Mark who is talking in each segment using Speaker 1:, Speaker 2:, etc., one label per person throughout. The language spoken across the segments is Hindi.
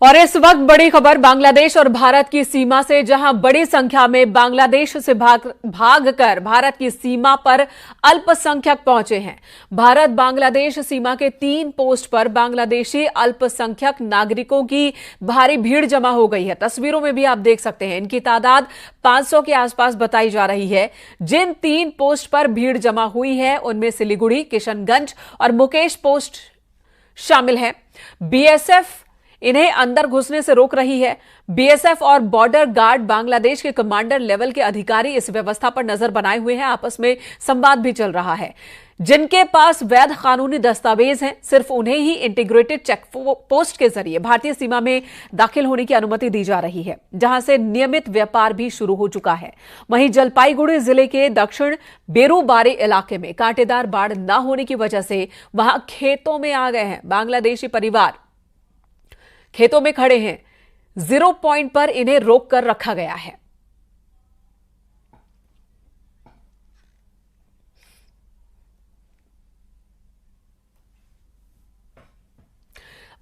Speaker 1: और इस वक्त बड़ी खबर बांग्लादेश और भारत की सीमा से, जहां बड़ी संख्या में बांग्लादेश से भागकर भारत की सीमा पर अल्पसंख्यक पहुंचे हैं। भारत बांग्लादेश सीमा के 3 पोस्ट पर बांग्लादेशी अल्पसंख्यक नागरिकों की भारी भीड़ जमा हो गई है। तस्वीरों में भी आप देख सकते हैं, इनकी तादाद 500 के आसपास बताई जा रही है। जिन 3 पोस्ट पर भीड़ जमा हुई है उनमें सिलीगुड़ी, किशनगंज और मुकेश पोस्ट शामिल है। बीएसएफ इन्हें अंदर घुसने से रोक रही है। बीएसएफ और बॉर्डर गार्ड बांग्लादेश के कमांडर लेवल के अधिकारी इस व्यवस्था पर नजर बनाए हुए हैं। आपस में संवाद भी चल रहा है। जिनके पास वैध कानूनी दस्तावेज हैं, सिर्फ उन्हें ही इंटीग्रेटेड चेक पोस्ट के जरिए भारतीय सीमा में दाखिल होने की अनुमति दी जा रही है, जहां से नियमित व्यापार भी शुरू हो चुका है। वहीं जलपाईगुड़ी जिले के दक्षिण बेरूबारी इलाके में कांटेदार बाढ़ न होने की वजह से वहां खेतों में आ गए हैं बांग्लादेशी परिवार। खेतों में खड़े हैं। 0 पॉइंट पर इन्हें रोक कर रखा गया है।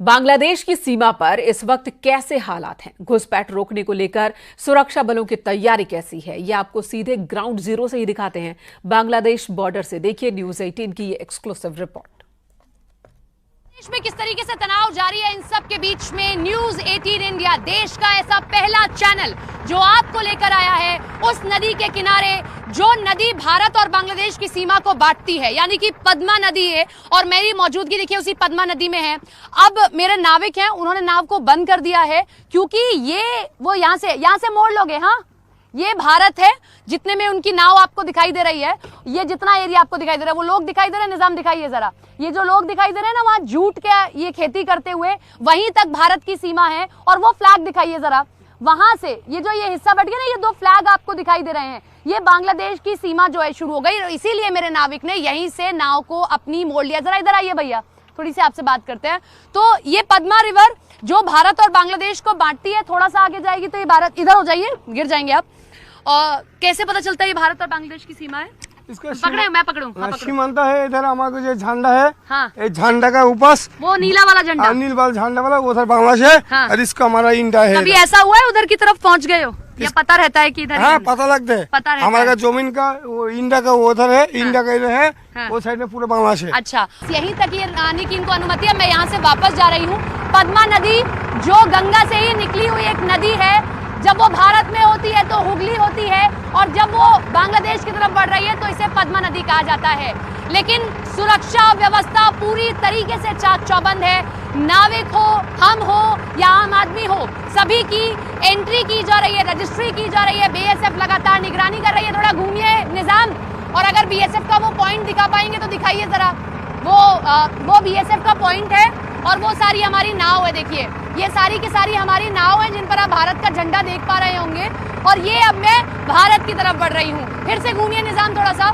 Speaker 1: बांग्लादेश की सीमा पर इस वक्त कैसे हालात हैं, घुसपैठ रोकने को लेकर सुरक्षा बलों की तैयारी कैसी है, यह आपको सीधे ग्राउंड जीरो से ही दिखाते हैं बांग्लादेश बॉर्डर से। देखिए न्यूज 18 की ये एक्सक्लूसिव रिपोर्ट।
Speaker 2: देश में किस तरीके से तनाव जारी है, इन सब के बीच में न्यूज 18 इंडिया, देश का ऐसा पहला चैनल जो आपको लेकर आया है उस नदी के किनारे, जो नदी भारत और बांग्लादेश की सीमा को बांटती है, यानी कि पद्मा नदी है। और मेरी मौजूदगी देखिए उसी पद्मा नदी में है। अब मेरे नाविक हैं, उन्होंने नाव को बंद कर दिया है क्योंकि ये वो यहाँ से मोड़ लोगे। हाँ, ये भारत है, जितने में उनकी नाव आपको दिखाई दे रही है, ये जितना एरिया आपको दिखाई दे रहा है, वो लोग दिखाई दे रहे हैं। निजाम दिखाइए जरा, ये जो लोग दिखाई दे रहे हैं ना, वहां जूट के ये खेती करते हुए, वहीं तक भारत की सीमा है। और वो फ्लैग दिखाइए जरा, वहां से ये जो ये हिस्सा बट गया ना, ये 2 फ्लैग आपको दिखाई दे रहे हैं, ये बांग्लादेश की सीमा जो है शुरू हो गई। इसीलिए मेरे नाविक ने यहीं से नाव को अपनी मोड़ लिया। जरा इधर आइए भैया, थोड़ी सी आपसे बात करते हैं। तो ये पद्मा रिवर जो भारत और बांग्लादेश को बांटती है, थोड़ा सा आगे जाएगी तो ये भारत, इधर हो जाइए, गिर जाएंगे आप। और कैसे पता चलता है ये भारत और बांग्लादेश की सीमा है?
Speaker 3: इसका
Speaker 2: पकड़े, मैं पकड़ूं। हाँ,
Speaker 3: सीमांत है। इधर हमारा जो झंडा है,
Speaker 2: हाँ,
Speaker 3: ये झंडा का ऊपर
Speaker 2: वो नीला वाला झंडा,
Speaker 3: नील वाला झंडा वाला उधर बांग्लादेश है। हाँ। और इसका हमारा इंडिया है।
Speaker 2: कभी ऐसा हुआ है उधर की तरफ पहुंच गए हो, या पता रहता है कि इधर?
Speaker 3: हाँ, पता लगता है।
Speaker 2: पता रहता
Speaker 3: हमारा
Speaker 2: है।
Speaker 3: जमीन का वो इंडिया का उधर है। हाँ। इंडिया का इधर है। हाँ। वो साइड में पूरा बांग्लादेश है।
Speaker 2: अच्छा, यहीं तक ये आने की इनको अनुमति है। मैं यहाँ से वापस जा रही हूँ। पद्मा नदी जो गंगा से ही निकली हुई एक नदी है, जब वो भारत में होती है तो हुगली होती है, और जब वो बांग्लादेश की तरफ बढ़ रही है तो इसे पद्मा नदी कहा जाता है। लेकिन सुरक्षा व्यवस्था पूरी तरीके से चाक चौबंद है। नाविक हो, हम हो या आम आदमी हो, सभी की एंट्री की जा रही है, रजिस्ट्री की जा रही है। बीएसएफ लगातार निगरानी कर रही है। थोड़ा घूमिए निजाम, और अगर बीएसएफ का वो पॉइंट दिखा पाएंगे तो दिखाइए जरा। वो बीएसएफ का पॉइंट है, और वो सारी हमारी नाव है। देखिए ये सारी की सारी हमारी नाव है, जिन पर आप भारत का झंडा देख पा रहे होंगे। और ये अब मैं भारत की तरफ बढ़ रही हूँ। फिर से घूमिए निजाम थोड़ा सा।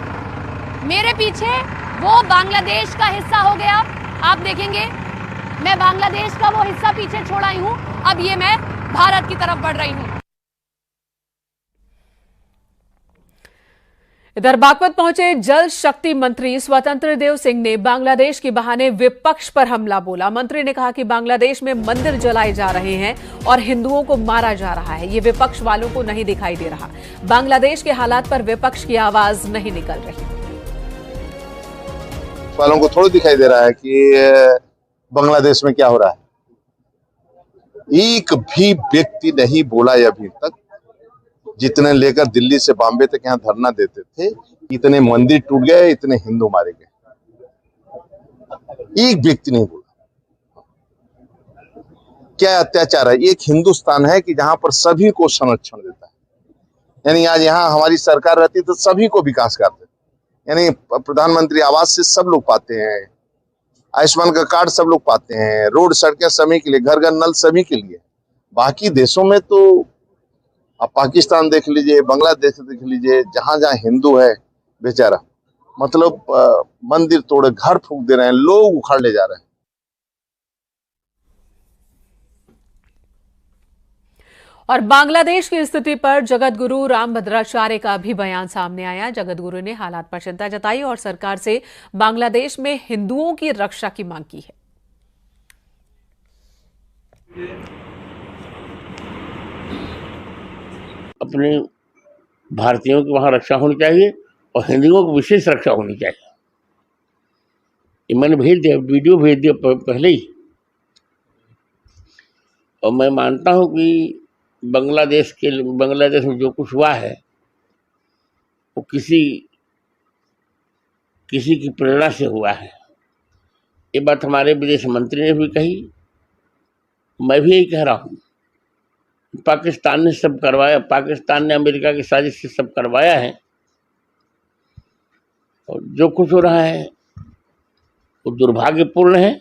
Speaker 2: मेरे पीछे वो बांग्लादेश का हिस्सा हो गया, आप देखेंगे मैं बांग्लादेश का वो हिस्सा पीछे छोड़ आई हूँ। अब ये मैं भारत की तरफ बढ़ रही हूँ।
Speaker 1: इधर बागपत पहुंचे जल शक्ति मंत्री स्वतंत्र देव सिंह ने बांग्लादेश के बहाने विपक्ष पर हमला बोला। मंत्री ने कहा कि बांग्लादेश में मंदिर जलाए जा रहे हैं और हिंदुओं को मारा जा रहा है, ये विपक्ष वालों को नहीं दिखाई दे रहा। बांग्लादेश के हालात पर विपक्ष की आवाज नहीं निकल रही।
Speaker 4: वालों को थोड़ा दिखाई दे रहा है कि बांग्लादेश में क्या हो रहा है। एक भी व्यक्ति नहीं बोला अभी तक, जितने लेकर दिल्ली से बॉम्बे तक यहाँ धरना देते थे, इतने मंदिर टूट गए, इतने हिंदू मारे गए, एक व्यक्ति नहीं बोला। क्या अत्याचार है। एक हिंदुस्तान है कि जहां पर सभी को संरक्षण देता है, यानी आज यहाँ हमारी सरकार रहती तो सभी को विकास करते, यानी प्रधानमंत्री आवास से सब लोग पाते हैं, आयुष्मान का कार्ड सब लोग पाते हैं, रोड सड़कें सभी के लिए, घर घर नल सभी के लिए। बाकी देशों में तो आप पाकिस्तान देख लीजिए, बांग्लादेश देख लीजिए, जहां जहां हिंदू है बेचारा, मतलब मंदिर तोड़े, घर फूंक दे रहे हैं, लोग उखाड़ ले जा रहे हैं।
Speaker 1: और बांग्लादेश की स्थिति पर जगत गुरु रामभद्राचार्य का भी बयान सामने आया। जगत गुरु ने हालात पर चिंता जताई और सरकार से बांग्लादेश में हिंदुओं की रक्षा की मांग की है।
Speaker 5: अपने भारतीयों की वहाँ रक्षा होनी चाहिए और हिंदुओं की विशेष रक्षा होनी चाहिए। ये मैंने भेज दिया, वीडियो भेज दिया पहले ही। और मैं मानता हूँ कि बांग्लादेश में जो कुछ हुआ है वो किसी की प्रेरणा से हुआ है। ये बात हमारे विदेश मंत्री ने भी कही, मैं भी यही कह रहा हूँ। पाकिस्तान ने सब करवाया, पाकिस्तान ने अमेरिका की साजिश से सब करवाया है, और जो कुछ हो रहा है वो दुर्भाग्यपूर्ण है।